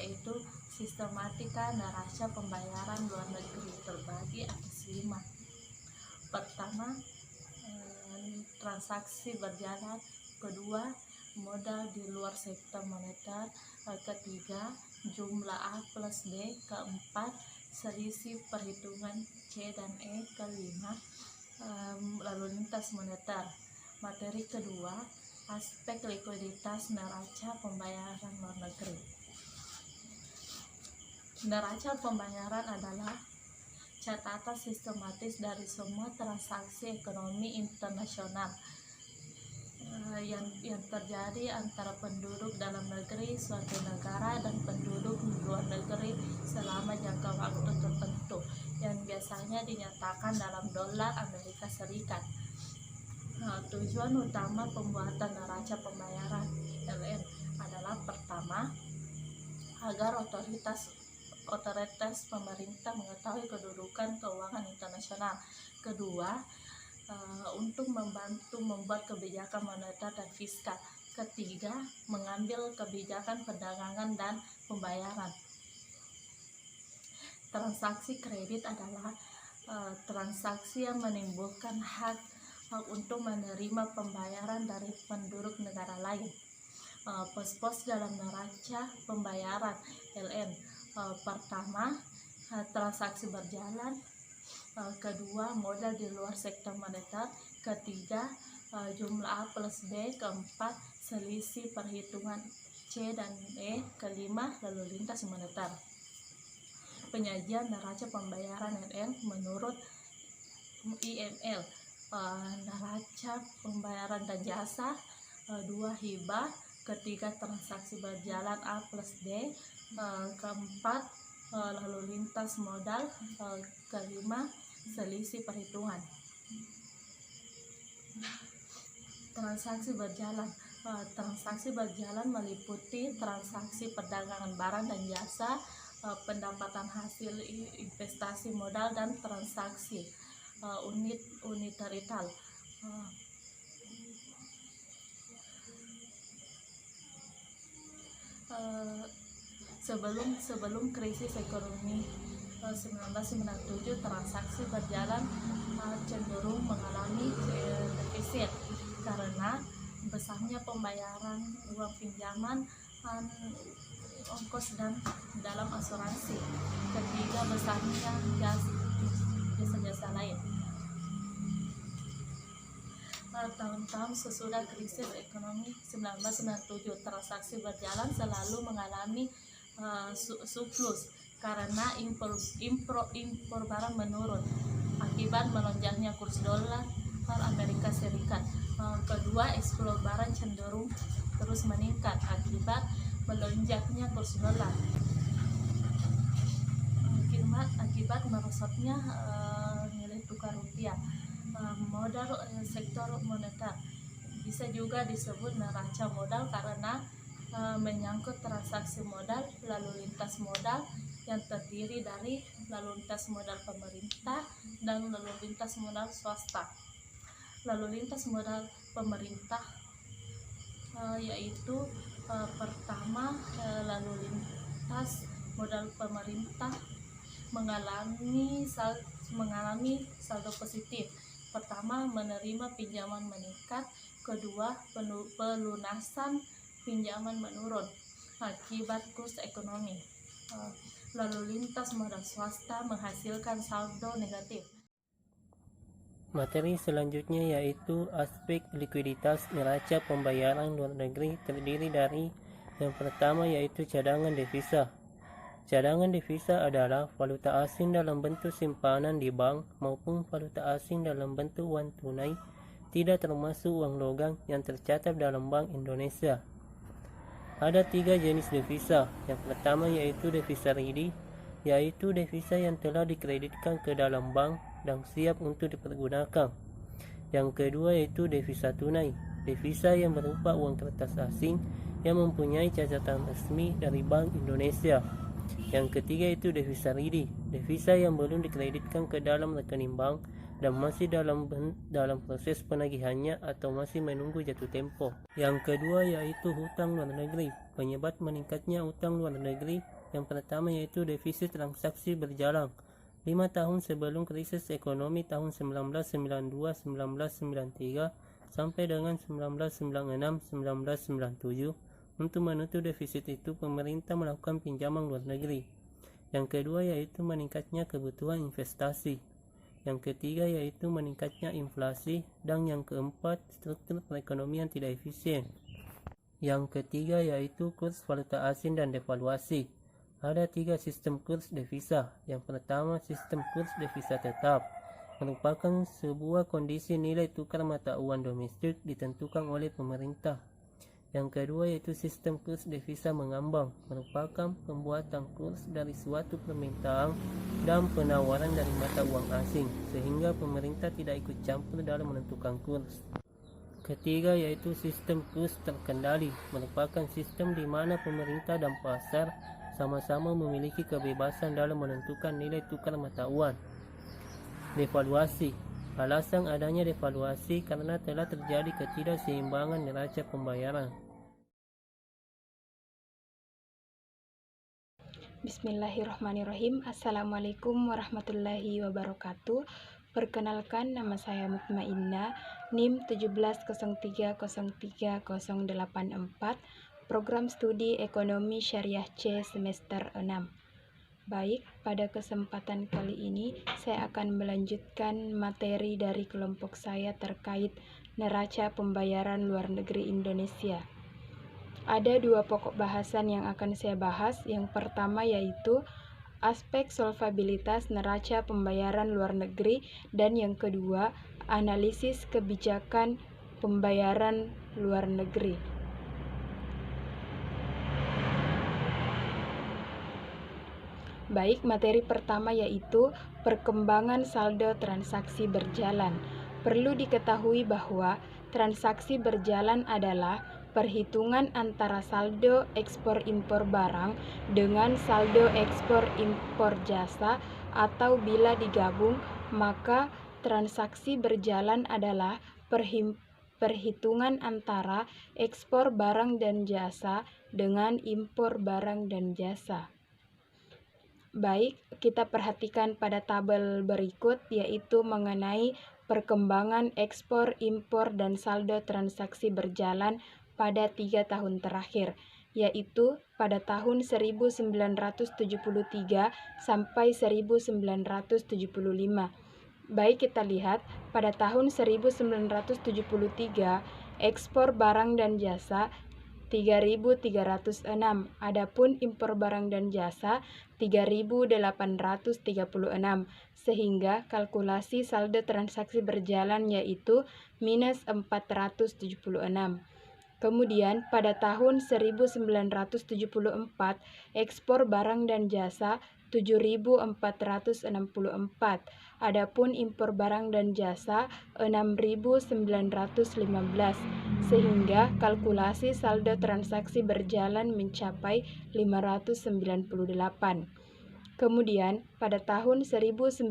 yaitu sistematika neraca pembayaran luar negeri terbagi atas 5. Pertama, transaksi berjalan. Kedua, modal di luar sektor moneter. Ketiga, jumlah A plus B. Keempat, selisih perhitungan C dan E. Kelima, lalu lintas moneter. Materi kedua, aspek likuiditas neraca pembayaran luar negeri. Neraca pembayaran adalah catatan sistematis dari semua transaksi ekonomi internasional yang terjadi antara penduduk dalam negeri suatu negara dan penduduk luar negeri selama jangka waktu tertentu yang biasanya dinyatakan dalam dolar Amerika Serikat. Tujuan utama pembuatan neraca pembayaran (LN) adalah pertama, agar otoritas pemerintah mengetahui kedudukan keuangan internasional. Kedua, untuk membantu membuat kebijakan moneter dan fiskal. Ketiga, mengambil kebijakan perdagangan dan pembayaran. Transaksi kredit adalah transaksi yang menimbulkan hak untuk menerima pembayaran dari penduduk negara lain. Pos-pos dalam neraca pembayaran (LN). Pertama, transaksi berjalan. Kedua, modal di luar sektor moneter. Ketiga, jumlah A plus B. Keempat, selisih perhitungan C dan E. Kelima, lalu lintas moneter. Penyajian neraca pembayaran (LN) menurut IML. Neraca pembayaran dan jasa. 2, hibah. Ketiga, transaksi berjalan A plus B. Keempat, lalu lintas modal. Kelima, selisih perhitungan. Transaksi berjalan. Transaksi berjalan meliputi transaksi perdagangan barang dan jasa, pendapatan hasil investasi modal, dan transaksi unilateral. Sebelum krisis ekonomi 1997, transaksi berjalan cenderung mengalami defisit karena besarnya pembayaran uang pinjaman, ongkos dan dalam asuransi. Ketiga, besarnya jasa-jasa lain. Tahun-tahun sesudah krisis ekonomi 1997, transaksi berjalan selalu mengalami surplus karena impor barang menurun akibat melonjaknya kurs dolar Amerika Serikat. Kedua, ekspor barang cenderung terus meningkat akibat melonjaknya kurs dolar. Akibat merosotnya nilai tukar rupiah. Modal sektor moneter bisa juga disebut neraca modal karena menyangkut transaksi modal, lalu lintas modal yang terdiri dari lalu lintas modal pemerintah dan lalu lintas modal swasta. Lalu lintas modal pemerintah yaitu pertama, lalu lintas modal pemerintah mengalami saldo positif. Pertama, menerima pinjaman meningkat. Kedua, pelunasan pinjaman menurun akibat kurs ekonomi. Lalu lintas modal swasta menghasilkan saldo negatif. Materi selanjutnya yaitu aspek likuiditas neraca pembayaran luar negeri, terdiri dari yang pertama yaitu cadangan devisa. Cadangan devisa adalah valuta asing dalam bentuk simpanan di bank maupun valuta asing dalam bentuk uang tunai, tidak termasuk uang logam yang tercatat dalam Bank Indonesia. Ada 3 jenis devisa. Yang pertama yaitu devisa ready, yaitu devisa yang telah dikreditkan ke dalam bank dan siap untuk dipergunakan. Yang kedua yaitu devisa tunai, devisa yang berupa uang kertas asing yang mempunyai catatan resmi dari Bank Indonesia. Yang ketiga itu devisa ready, devisa yang belum dikreditkan ke dalam rekening bank dan masih dalam proses penagihannya atau masih menunggu jatuh tempo. Yang kedua yaitu hutang luar negeri. Penyebab meningkatnya hutang luar negeri Yang pertama yaitu defisit transaksi berjalan. 5 tahun sebelum krisis ekonomi tahun 1992-1993 sampai dengan 1996-1997, untuk menutup defisit itu pemerintah melakukan pinjaman luar negeri. Yang kedua yaitu meningkatnya kebutuhan investasi. Yang ketiga yaitu meningkatnya inflasi. Dan yang keempat, struktur perekonomian tidak efisien. Yang ketiga yaitu kurs valuta asing dan devaluasi. Ada 3 sistem kurs devisa. Yang pertama, sistem kurs devisa tetap, merupakan sebuah kondisi nilai tukar mata uang domestik ditentukan oleh pemerintah. Yang kedua yaitu sistem kurs devisa mengambang, merupakan pembuatan kurs dari suatu permintaan dan penawaran dari mata uang asing, sehingga pemerintah tidak ikut campur dalam menentukan kurs. Ketiga yaitu sistem kurs terkendali, merupakan sistem di mana pemerintah dan pasar sama-sama memiliki kebebasan dalam menentukan nilai tukar mata uang. Devaluasi. Alasan adanya devaluasi karena telah terjadi ketidakseimbangan neraca pembayaran. Bismillahirrahmanirrahim. Assalamualaikum warahmatullahi wabarakatuh. Perkenalkan, nama saya Mutmainnah, NIM 1703030084, Program Studi Ekonomi Syariah C semester 6. Baik, pada kesempatan kali ini saya akan melanjutkan materi dari kelompok saya terkait neraca pembayaran luar negeri Indonesia. Ada 2 pokok bahasan yang akan saya bahas. Yang pertama yaitu aspek solvabilitas neraca pembayaran luar negeri, dan yang kedua, analisis kebijakan pembayaran luar negeri. Baik, materi pertama yaitu perkembangan saldo transaksi berjalan. Perlu diketahui bahwa transaksi berjalan adalah perhitungan antara saldo ekspor-impor barang dengan saldo ekspor-impor jasa, atau bila digabung, maka transaksi berjalan adalah perhitungan antara ekspor barang dan jasa dengan impor barang dan jasa. Baik, kita perhatikan pada tabel berikut, yaitu mengenai perkembangan ekspor, impor, dan saldo transaksi berjalan pada 3 tahun terakhir, yaitu pada tahun 1973 sampai 1975. Baik, kita lihat pada tahun 1973 ekspor barang dan jasa 3.306, adapun impor barang dan jasa 3.836, sehingga kalkulasi saldo transaksi berjalan yaitu minus 476. Kemudian pada tahun 1974 ekspor barang dan jasa 7.464, adapun impor barang dan jasa 6.915, sehingga kalkulasi saldo transaksi berjalan mencapai 598. Kemudian pada tahun 1975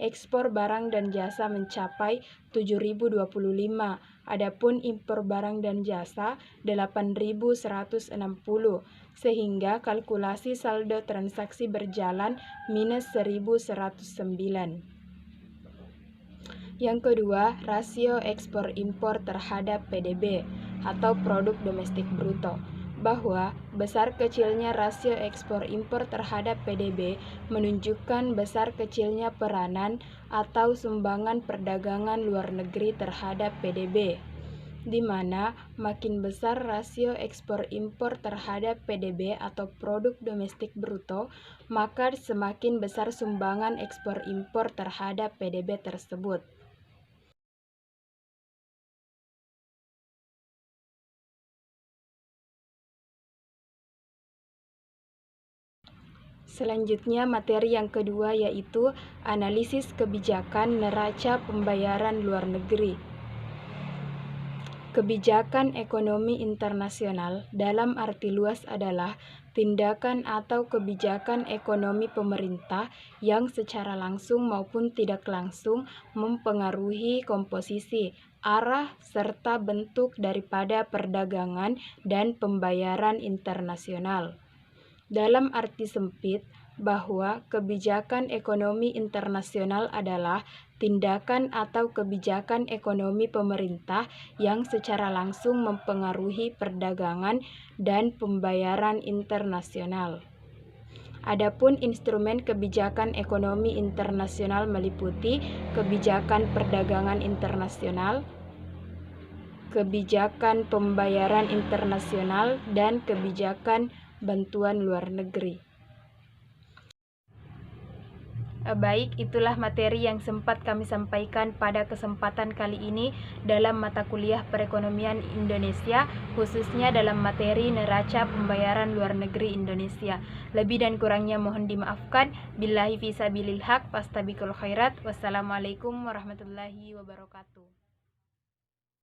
ekspor barang dan jasa mencapai 7.025, adapun impor barang dan jasa 8.160, sehingga kalkulasi saldo transaksi berjalan minus 1.109. Yang kedua, rasio ekspor impor terhadap PDB atau produk domestik bruto, bahwa besar kecilnya rasio ekspor impor terhadap PDB menunjukkan besar kecilnya peranan atau sumbangan perdagangan luar negeri terhadap PDB, di mana makin besar rasio ekspor impor terhadap PDB atau produk domestik bruto, maka semakin besar sumbangan ekspor impor terhadap PDB tersebut. Selanjutnya, materi yang kedua yaitu analisis kebijakan neraca pembayaran luar negeri. Kebijakan ekonomi internasional dalam arti luas adalah tindakan atau kebijakan ekonomi pemerintah yang secara langsung maupun tidak langsung mempengaruhi komposisi, arah, serta bentuk daripada perdagangan dan pembayaran internasional. dalam arti sempit bahwa kebijakan ekonomi internasional adalah tindakan atau kebijakan ekonomi pemerintah yang secara langsung mempengaruhi perdagangan dan pembayaran internasional. Adapun instrumen kebijakan ekonomi internasional meliputi kebijakan perdagangan internasional, kebijakan pembayaran internasional, dan kebijakan bantuan luar negeri. Baik, itulah materi yang sempat kami sampaikan pada kesempatan kali ini dalam mata kuliah Perekonomian Indonesia, khususnya dalam materi neraca pembayaran luar negeri Indonesia. Lebih dan kurangnya mohon dimaafkan. Billahi fisabilil haq, fastabikul khairat. Wassalamualaikum warahmatullahi wabarakatuh.